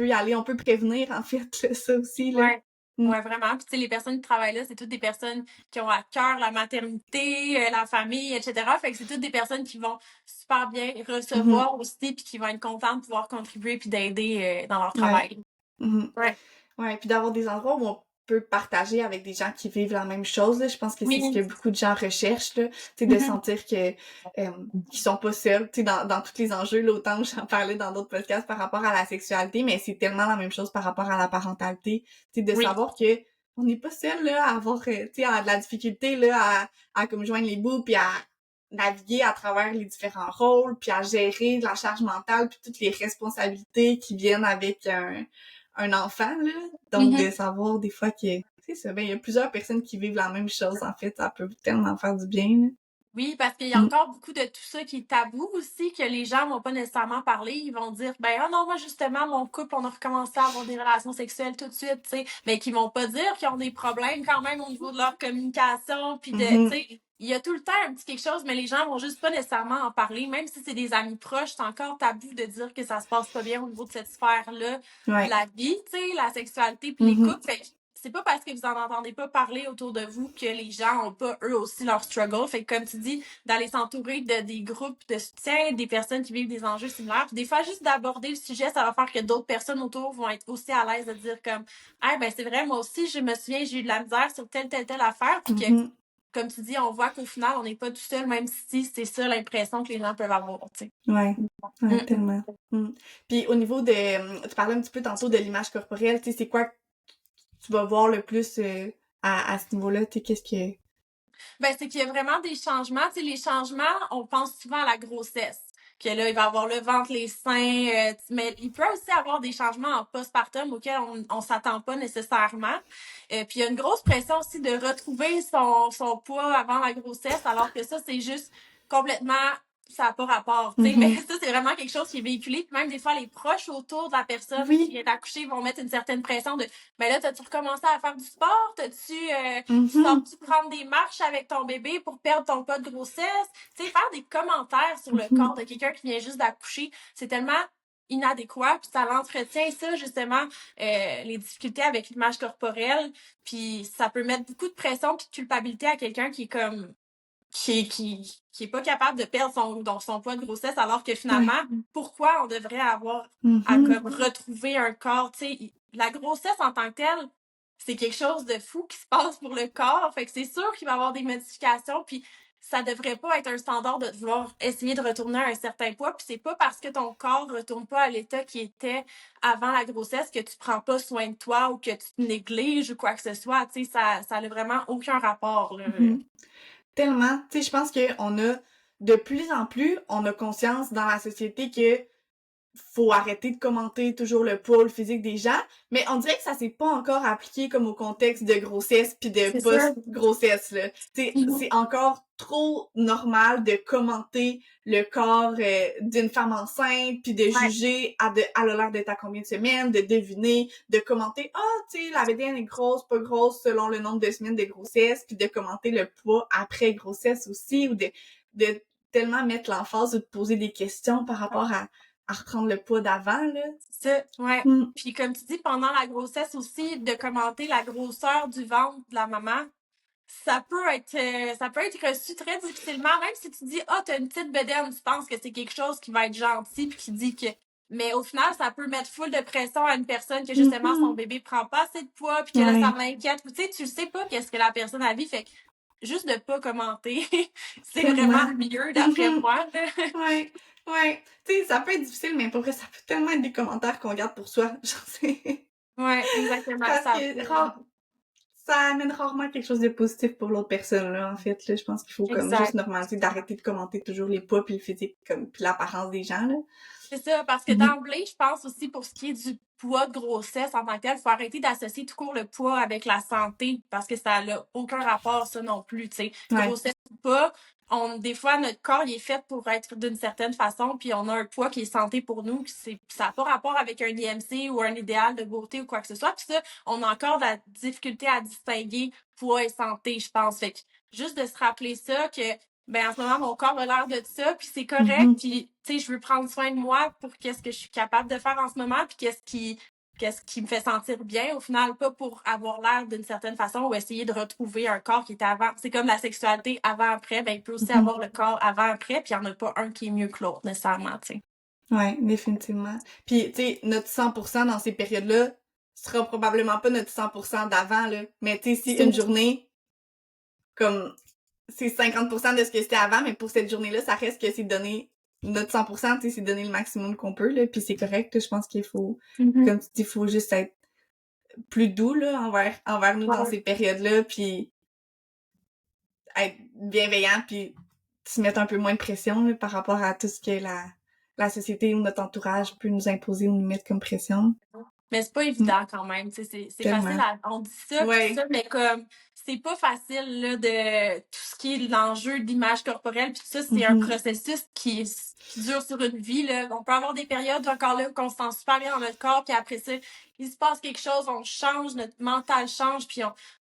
Speaker 1: y aller, on peut prévenir, en fait, là, ça aussi, là.
Speaker 2: Ouais, vraiment. Puis, tu sais, les personnes qui travaillent là, c'est toutes des personnes qui ont à cœur la maternité, la famille, etc. Fait que c'est toutes des personnes qui vont super bien recevoir aussi, puis qui vont être contentes de pouvoir contribuer puis d'aider dans leur travail.
Speaker 1: Ouais, puis d'avoir des endroits où on peut partager avec des gens qui vivent la même chose, là, je pense que c'est ce que beaucoup de gens recherchent, là, tu sais, de sentir que qu'ils sont pas seuls, tu sais, dans tous les enjeux, là, autant que j'en parlais dans d'autres podcasts par rapport à la sexualité, mais c'est tellement la même chose par rapport à la parentalité, tu sais, de savoir que on n'est pas seul là à avoir, tu sais, à de la difficulté là à comme joindre les bouts puis à naviguer à travers les différents rôles, puis à gérer la charge mentale, puis toutes les responsabilités qui viennent avec un enfant, là. Donc, de savoir des fois que, c'est ça, ben, il y a plusieurs personnes qui vivent la même chose, en fait. Ça peut tellement faire du bien, là.
Speaker 2: Oui, parce qu'il y a encore beaucoup de tout ça qui est tabou aussi, que les gens vont pas nécessairement parler. Ils vont dire, ben, ah non, moi, justement, mon couple, on a recommencé à avoir des relations sexuelles tout de suite, tu sais. Mais qui vont pas dire qu'ils ont des problèmes quand même au niveau de leur communication, puis de, tu sais, il y a tout le temps un petit quelque chose, mais les gens vont juste pas nécessairement en parler. Même si c'est des amis proches, c'est encore tabou de dire que ça se passe pas bien au niveau de cette sphère-là de la vie, tu sais, la sexualité puis les couples. Fait que c'est pas parce que vous en entendez pas parler autour de vous que les gens ont pas eux aussi leur struggle. Fait que comme tu dis, d'aller s'entourer de des groupes de soutien, des personnes qui vivent des enjeux similaires. Puis des fois, juste d'aborder le sujet, ça va faire que d'autres personnes autour vont être aussi à l'aise de dire comme ah ben c'est vrai, moi aussi, je me souviens, j'ai eu de la misère sur telle affaire. Puis que comme tu dis, on voit qu'au final, on n'est pas tout seul, même si c'est ça l'impression que les gens peuvent avoir, tu sais.
Speaker 1: Ouais, tellement. Puis au niveau de... Tu parlais un petit peu tantôt de l'image corporelle, tu sais, c'est quoi que tu vas voir le plus à ce niveau-là, tu sais, qu'est-ce que...
Speaker 2: Ben, c'est qu'il y a vraiment des changements. Tu sais, les changements, on pense souvent à la grossesse. Que là, il va avoir le ventre, les seins, mais il peut aussi avoir des changements en postpartum auxquels on s'attend pas nécessairement. Puis il y a une grosse pression aussi de retrouver son poids avant la grossesse, alors que ça, c'est juste complètement ça n'a pas rapport, tu sais, mais ça, c'est vraiment quelque chose qui est véhiculé. Puis même des fois, les proches autour de la personne qui vient d'accoucher vont mettre une certaine pression de ben là, t'as-tu recommencé à faire du sport? Tu sors-tu prendre des marches avec ton bébé pour perdre ton poids de grossesse? Tu sais, faire des commentaires sur le corps de quelqu'un qui vient juste d'accoucher, c'est tellement inadéquat, puis ça l'entretient ça justement les difficultés avec l'image corporelle, puis ça peut mettre beaucoup de pression puis de culpabilité à quelqu'un qui est comme qui est pas capable de perdre son poids de grossesse, alors que finalement, pourquoi on devrait avoir à comme retrouver un corps, tu sais, la grossesse en tant que telle, c'est quelque chose de fou qui se passe pour le corps, fait que c'est sûr qu'il va y avoir des modifications, puis ça devrait pas être un standard de devoir essayer de retourner à un certain poids, puis c'est pas parce que ton corps retourne pas à l'état qui était avant la grossesse que tu prends pas soin de toi ou que tu te négliges ou quoi que ce soit, tu sais, ça a vraiment aucun rapport, là.
Speaker 1: Tellement. Tu sais, je pense qu'on a, de plus en plus, on a conscience dans la société que faut arrêter de commenter toujours le poids, le physique des gens, mais on dirait que ça s'est pas encore appliqué comme au contexte de grossesse puis de post-grossesse, là. Tu sais, c'est encore trop normal de commenter le corps d'une femme enceinte puis de juger elle a l'air d'être à combien de semaines, de deviner, de commenter tu sais, la bédaine est grosse, pas grosse selon le nombre de semaines de grossesse, puis de commenter le poids après grossesse aussi, ou de tellement mettre l'emphase ou de poser des questions par rapport à reprendre le poids d'avant, là.
Speaker 2: C'est ça, ouais. Puis comme tu dis, pendant la grossesse aussi, de commenter la grosseur du ventre de la maman, ça peut être reçu très difficilement, même si tu dis t'as une petite bedaine, tu penses que c'est quelque chose qui va être gentil puis qui dit que mais au final ça peut mettre full de pression à une personne que justement son bébé prend pas assez de poids puis que là ça l'inquiète, tu sais, tu sais pas qu'est-ce que la personne a vit, fait que juste de pas commenter c'est vraiment mieux d'après moi.
Speaker 1: Ouais. Tu sais, ça peut être difficile, mais pour vrai, ça peut tellement être des commentaires qu'on garde pour soi. Genre, c'est...
Speaker 2: Ouais, exactement.
Speaker 1: Parce que ça amène rarement quelque chose de positif pour l'autre personne, là, en fait. Là, je pense qu'il faut comme juste normaliser d'arrêter de commenter toujours les poids puis le physique comme puis l'apparence des gens, là.
Speaker 2: C'est ça, parce que d'emblée, je pense aussi pour ce qui est du poids de grossesse en tant que tel, il faut arrêter d'associer tout court le poids avec la santé, parce que ça n'a aucun rapport, ça non plus, tu sais. Grossesse ou pas, des fois, notre corps, il est fait pour être d'une certaine façon, puis on a un poids qui est santé pour nous, ça n'a pas rapport avec un IMC ou un idéal de beauté ou quoi que ce soit, puis ça, on a encore de la difficulté à distinguer poids et santé, je pense. Fait que juste de se rappeler ça, que ben en ce moment mon corps a l'air de ça puis c'est correct puis tu sais je veux prendre soin de moi pour qu'est-ce que je suis capable de faire en ce moment puis qu'est-ce qui me fait sentir bien au final, pas pour avoir l'air d'une certaine façon ou essayer de retrouver un corps qui était avant. C'est comme la sexualité avant-après, ben il peut aussi avoir le corps avant-après puis il n'y en a pas un qui est mieux que l'autre nécessairement, tu sais.
Speaker 1: Ouais, définitivement. Puis tu sais, notre 100% dans ces périodes-là sera probablement pas notre 100% d'avant, là, mais tu sais, si une journée comme c'est 50% de ce que c'était avant, mais pour cette journée-là, ça reste que c'est donner notre 100%, tu sais, c'est donner le maximum qu'on peut, là, puis c'est correct, là, je pense qu'il faut, comme tu dis, il faut juste être plus doux, là, envers nous dans ces périodes-là, puis être bienveillant, puis se mettre un peu moins de pression là, par rapport à tout ce que la société ou notre entourage peut nous imposer ou nous mettre comme pression.
Speaker 2: Mais c'est pas évident quand même, tu sais, c'est facile
Speaker 1: Tellement.
Speaker 2: à on dit ça pis tout
Speaker 1: Ouais.
Speaker 2: ça, mais comme c'est pas facile là de tout ce qui est l'enjeu de l'image corporelle puis tout ça, c'est un processus qui dure sur une vie là. On peut avoir des périodes encore là qu'on se sent super bien dans notre corps puis après ça, il se passe quelque chose, on change, notre mental change puis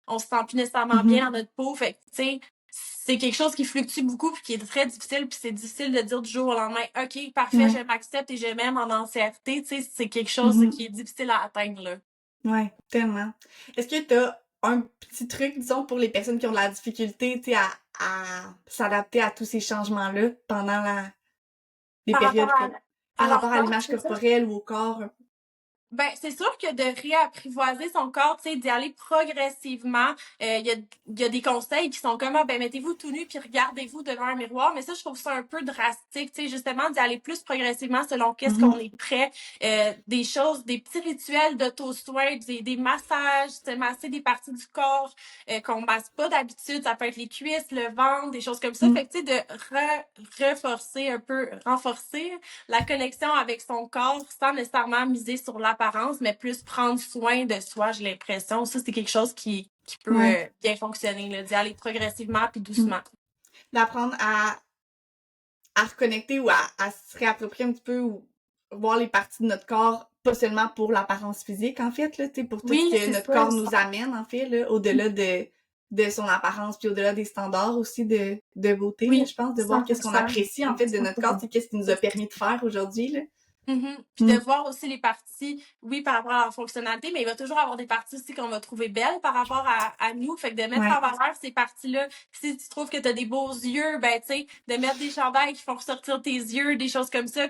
Speaker 2: on se sent plus nécessairement bien dans notre peau. Fait que tu sais, c'est quelque chose qui fluctue beaucoup puis qui est très difficile puis c'est difficile de dire du jour au lendemain OK, parfait,
Speaker 1: Ouais.
Speaker 2: je m'accepte et je m'aime en entièreté, tu sais, c'est quelque chose qui est difficile à atteindre là.
Speaker 1: Ouais, tellement. Est-ce que t'as un petit truc, disons, pour les personnes qui ont de la difficulté, tu sais, à s'adapter à tous ces changements-là pendant les
Speaker 2: Par rapport
Speaker 1: périodes comme
Speaker 2: à
Speaker 1: par
Speaker 2: leur
Speaker 1: rapport à
Speaker 2: corps,
Speaker 1: l'image
Speaker 2: c'est ça?
Speaker 1: corporelle ou au corps?
Speaker 2: Ben, c'est sûr que de réapprivoiser son corps, tu sais, d'y aller progressivement, il y a des conseils qui sont comme, ah, ben, mettez-vous tout nu puis regardez-vous devant un miroir. Mais ça, je trouve ça un peu drastique, tu sais, justement, d'y aller plus progressivement selon qu'est-ce qu'on est prêt. Des choses, des petits rituels d'auto-soin, des massages, tu sais, masser des parties du corps qu'on masse pas d'habitude. Ça peut être les cuisses, le ventre, des choses comme ça. Fait que, tu sais, de reforcer un peu, renforcer la connexion avec son corps sans nécessairement miser sur l'apparence, mais plus prendre soin de soi, j'ai l'impression. Ça, c'est quelque chose qui peut
Speaker 1: Ouais.
Speaker 2: bien fonctionner, là, d'y aller progressivement puis
Speaker 1: Mm.
Speaker 2: doucement.
Speaker 1: D'apprendre à reconnecter ou à se réapproprier un petit peu ou voir les parties de notre corps, pas seulement pour l'apparence physique, en fait, là, tu sais, pour tout ce
Speaker 2: Oui,
Speaker 1: que
Speaker 2: c'est
Speaker 1: notre
Speaker 2: ça.
Speaker 1: corps nous amène, en fait, là, au-delà de son apparence, puis au-delà des standards aussi de beauté, là,
Speaker 2: Oui,
Speaker 1: je pense, de voir qu'est-ce qu'on
Speaker 2: 100%.
Speaker 1: apprécie, en fait, de notre corps, c'est qu'est-ce qui nous a permis de faire aujourd'hui, là.
Speaker 2: Puis de
Speaker 1: Mm.
Speaker 2: voir aussi les parties, oui, par rapport à la fonctionnalité, mais il va toujours avoir des parties aussi qu'on va trouver belles par rapport à nous. Fait que de mettre en valeur ces parties-là. Si tu trouves que t'as des beaux yeux, ben, tu sais, de mettre des chandails qui font ressortir tes yeux, des choses comme ça,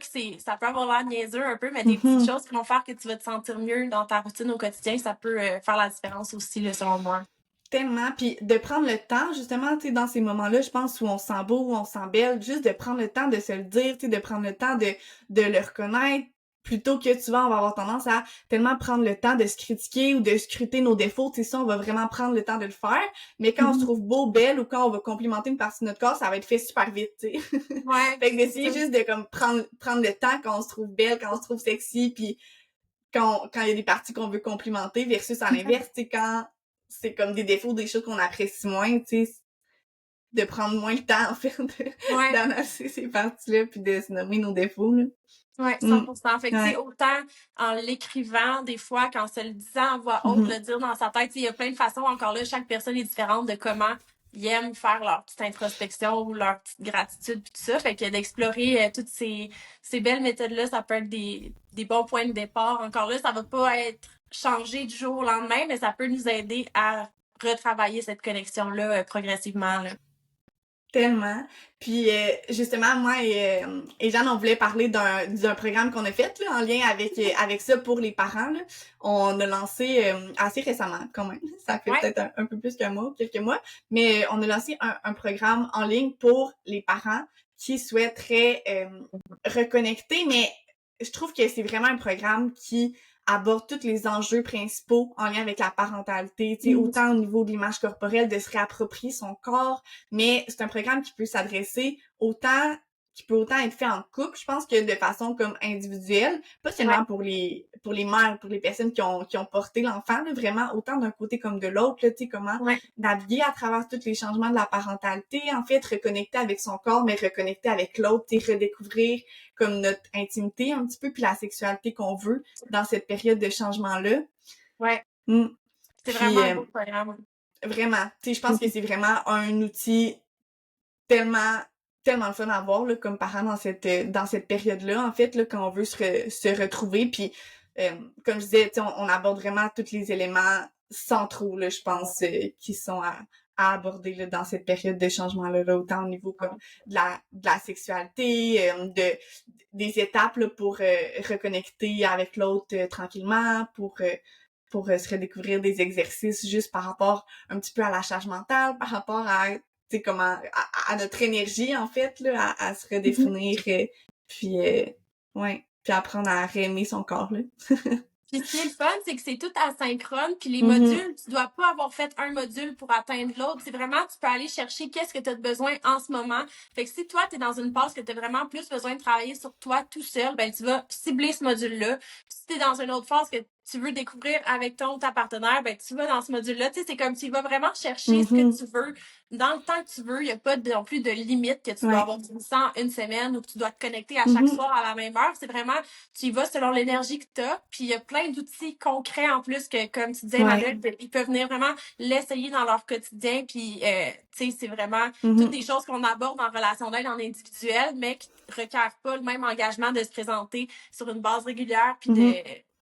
Speaker 2: ça peut avoir l'air niaiseux un peu, mais des petites choses qui vont faire que tu vas te sentir mieux dans ta routine au quotidien, ça peut faire la différence aussi, là, selon moi.
Speaker 1: Tellement, puis de prendre le temps, justement, tu sais, dans ces moments-là, je pense, où on se sent beau, où on se sent belle, juste de prendre le temps de se le dire, tu sais, de prendre le temps de le reconnaître, plutôt que, tu vois, on va avoir tendance à tellement prendre le temps de se critiquer ou de scruter nos défauts, tu sais, ça, on va vraiment prendre le temps de le faire, mais quand on se trouve beau, belle, ou quand on va complimenter une partie de notre corps, ça va être fait super vite, tu sais.
Speaker 2: Ouais.
Speaker 1: Fait que d'essayer juste de, comme, prendre le temps quand on se trouve belle, quand on se trouve sexy, puis quand il y a des parties qu'on veut complimenter, versus à l'inverse, tu sais, quand c'est comme des défauts, des choses qu'on apprécie moins, tu sais, de prendre moins le temps, en fait,
Speaker 2: Ouais.
Speaker 1: d'annoncer ces parties-là, puis de se nommer nos défauts, là.
Speaker 2: Ouais, 100%. Fait que, tu sais,
Speaker 1: Ouais.
Speaker 2: autant en l'écrivant, des fois, qu'en se le disant en voix haute, le dire dans sa tête, il y a plein de façons. Encore là, chaque personne est différente de comment ils aiment faire leur petite introspection ou leur petite gratitude puis tout ça. Fait que d'explorer toutes ces belles méthodes-là, ça peut être des bons points de départ. Encore là, ça va pas être changé du jour au lendemain, mais ça peut nous aider à retravailler cette connexion-là progressivement, là.
Speaker 1: Tellement. Puis justement, moi et Jeanne, on voulait parler d'un programme qu'on a fait là, en lien avec ça pour les parents. Là. On a lancé assez récemment, quand même. Ça fait peut-être un peu plus qu'un mois, quelques mois. Mais on a lancé un programme en ligne pour les parents qui souhaiteraient reconnecter. Mais je trouve que c'est vraiment un programme qui aborde tous les enjeux principaux en lien avec la parentalité, tu sais, autant au niveau de l'image corporelle, de se réapproprier son corps, mais c'est un programme qui peut s'adresser qui peut autant être fait en couple, je pense que de façon comme individuelle, pas seulement pour les mères, pour les personnes qui ont porté l'enfant, là, vraiment autant d'un côté comme de l'autre, là, tu sais, comment naviguer à travers tous les changements de la parentalité, en fait, reconnecter avec son corps, mais reconnecter avec l'autre, tu sais, redécouvrir comme notre intimité un petit peu, puis la sexualité qu'on veut dans cette période de changement-là.
Speaker 2: Ouais. C'est
Speaker 1: Puis,
Speaker 2: vraiment un beau programme.
Speaker 1: vraiment, tu sais, je pense que c'est vraiment un outil tellement le fun à avoir là, comme parent dans cette période-là, en fait, là, quand on veut se retrouver. Puis, comme je disais, on aborde vraiment tous les éléments centraux, là, je pense, qui sont à aborder là, dans cette période de changement-là, là, autant au niveau comme de la sexualité, des étapes là, pour reconnecter avec l'autre tranquillement, pour se redécouvrir des exercices juste par rapport un petit peu à la charge mentale, par rapport à tu sais comment à notre énergie en fait là à se redéfinir puis ouais puis apprendre à réaimer son corps là.
Speaker 2: Puis ce qui est le fun, c'est que c'est tout asynchrone. Puis les
Speaker 1: Mhm.
Speaker 2: modules, tu dois pas avoir fait un module pour atteindre l'autre. C'est vraiment, tu peux aller chercher qu'est-ce que tu as besoin en ce moment. Fait que si toi, tu es dans une phase que tu as vraiment plus besoin de travailler sur toi tout seul, ben tu vas cibler ce module-là. Puis si tu es dans une autre phase que tu veux découvrir avec ton ou ta partenaire, ben tu vas dans ce module-là. Tu sais, c'est comme tu vas vraiment chercher ce que
Speaker 1: Mhm.
Speaker 2: tu veux dans le temps que tu veux. Il n'y a pas non plus de limite que tu dois
Speaker 1: Ouais.
Speaker 2: avoir fini ça en une semaine ou que tu dois te connecter à chaque
Speaker 1: Mhm.
Speaker 2: soir à la même heure. C'est vraiment, tu y vas selon l'énergie que tu as. Puis il y a plein d'outils concrets en plus que, comme tu disais,
Speaker 1: Ouais.
Speaker 2: Emmanuel, ils peuvent venir vraiment l'essayer dans leur quotidien. Puis, tu sais, c'est vraiment toutes
Speaker 1: Mhm.
Speaker 2: des choses qu'on aborde en relation d'aide en individuel, mais qui requièrent pas le même engagement de se présenter sur une base régulière puis
Speaker 1: Mhm.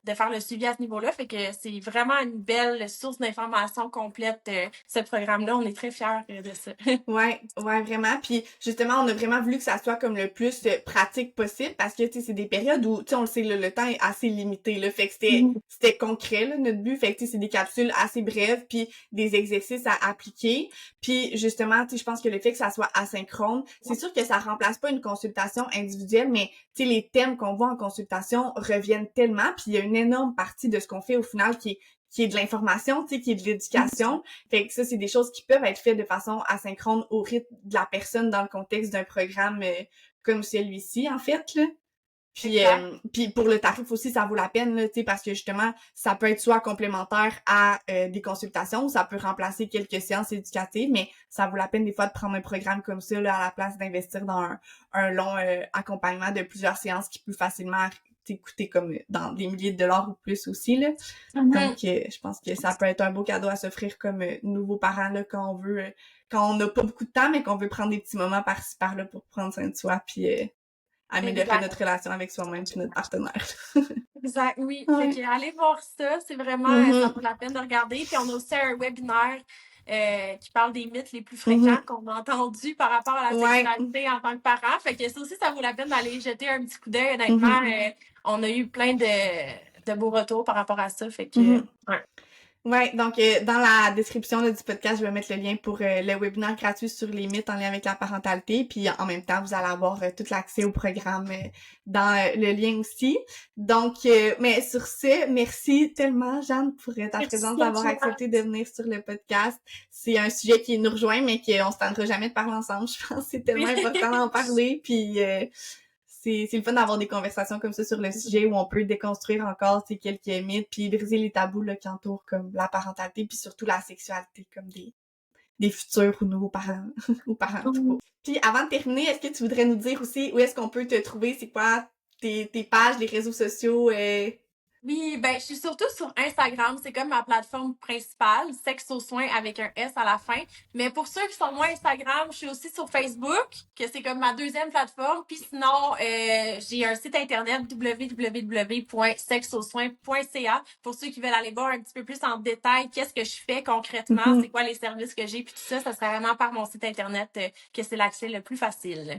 Speaker 2: de faire le suivi à ce niveau-là. Fait que c'est vraiment une belle source d'information complète, ce programme-là. On est très fiers de ça.
Speaker 1: Ouais, ouais, vraiment. Puis justement, on a vraiment voulu que ça soit comme le plus pratique possible parce que, tu sais, c'est des périodes où, tu sais, on le sait, le temps est assez limité, là. Fait que c'était concret, là, notre but. Fait que, tu sais, c'est des capsules assez brèves puis des exercices à appliquer. Puis justement, tu sais, je pense que le fait que ça soit asynchrone, c'est sûr que ça remplace pas une consultation individuelle, mais, tu sais, les thèmes qu'on voit en consultation reviennent tellement. Puis il y a une énorme partie de ce qu'on fait au final qui est de l'information, tu sais, qui est de l'éducation. Fait que ça, c'est des choses qui peuvent être faites de façon asynchrone au rythme de la personne dans le contexte d'un programme comme celui-ci, en fait, là.
Speaker 2: Exact.
Speaker 1: Puis pour le tarif aussi, ça vaut la peine, là, tu sais, parce que justement, ça peut être soit complémentaire à des consultations ou ça peut remplacer quelques séances éducatives, mais ça vaut la peine des fois de prendre un programme comme ça, là, à la place d'investir dans un long accompagnement de plusieurs séances qui peut facilement coûter comme dans des milliers de dollars ou plus aussi, là. Donc, je pense que ça peut être un beau cadeau à s'offrir comme nouveau parent là, quand on veut, quand on n'a pas beaucoup de temps, mais qu'on veut prendre des petits moments par-ci par-là pour prendre soin de soi, puis améliorer
Speaker 2: Exact.
Speaker 1: notre relation avec soi-même puis notre partenaire.
Speaker 2: Exact, oui. Fait
Speaker 1: Ouais.
Speaker 2: que allez voir ça, c'est vraiment, ça
Speaker 1: Mhm.
Speaker 2: vaut la peine de regarder. Puis on a aussi un webinaire qui parle des mythes les plus fréquents
Speaker 1: Mhm.
Speaker 2: qu'on a entendus par rapport à la
Speaker 1: Ouais.
Speaker 2: sexualité en tant que parent. Fait que ça aussi, ça vaut la peine d'aller jeter un petit coup d'œil. Honnêtement,
Speaker 1: Mhm.
Speaker 2: on a eu plein de beaux retours par rapport à ça. Fait que,
Speaker 1: Mhm.
Speaker 2: ouais.
Speaker 1: Ouais, donc dans la description là, du podcast, je vais mettre le lien pour le webinaire gratuit sur les mythes en lien avec la parentalité. Puis en même temps, vous allez avoir tout l'accès au programme dans le lien aussi. Donc, mais sur ce, merci tellement, Jeanne, pour ta présence,
Speaker 2: Merci à
Speaker 1: d'avoir
Speaker 2: toi.
Speaker 1: accepté de venir sur le podcast. C'est un sujet qui nous rejoint, mais qu'on se tentera jamais de parler ensemble. Je pense que c'est tellement important d'en parler. Puis c'est le fun d'avoir des conversations comme ça sur le sujet où on peut déconstruire encore quelques mythes puis briser les tabous là, qui entourent comme la parentalité puis surtout la sexualité comme des futurs ou nouveaux parents ou parents tout court. Puis avant de terminer, est-ce que tu voudrais nous dire aussi où est-ce qu'on peut te trouver? C'est quoi tes pages, les réseaux sociaux?
Speaker 2: Oui, ben, je suis surtout sur Instagram. C'est comme ma plateforme principale, Sexe aux soins avec un S à la fin. Mais pour ceux qui sont moins Instagram, je suis aussi sur Facebook, que c'est comme ma deuxième plateforme. Puis sinon, j'ai un site internet www.sexeauxsoins.ca pour ceux qui veulent aller voir un petit peu plus en détail qu'est-ce que je fais concrètement, c'est
Speaker 1: Mhm.
Speaker 2: quoi les services que j'ai, puis tout ça, ça serait vraiment par mon site internet que c'est l'accès le plus facile.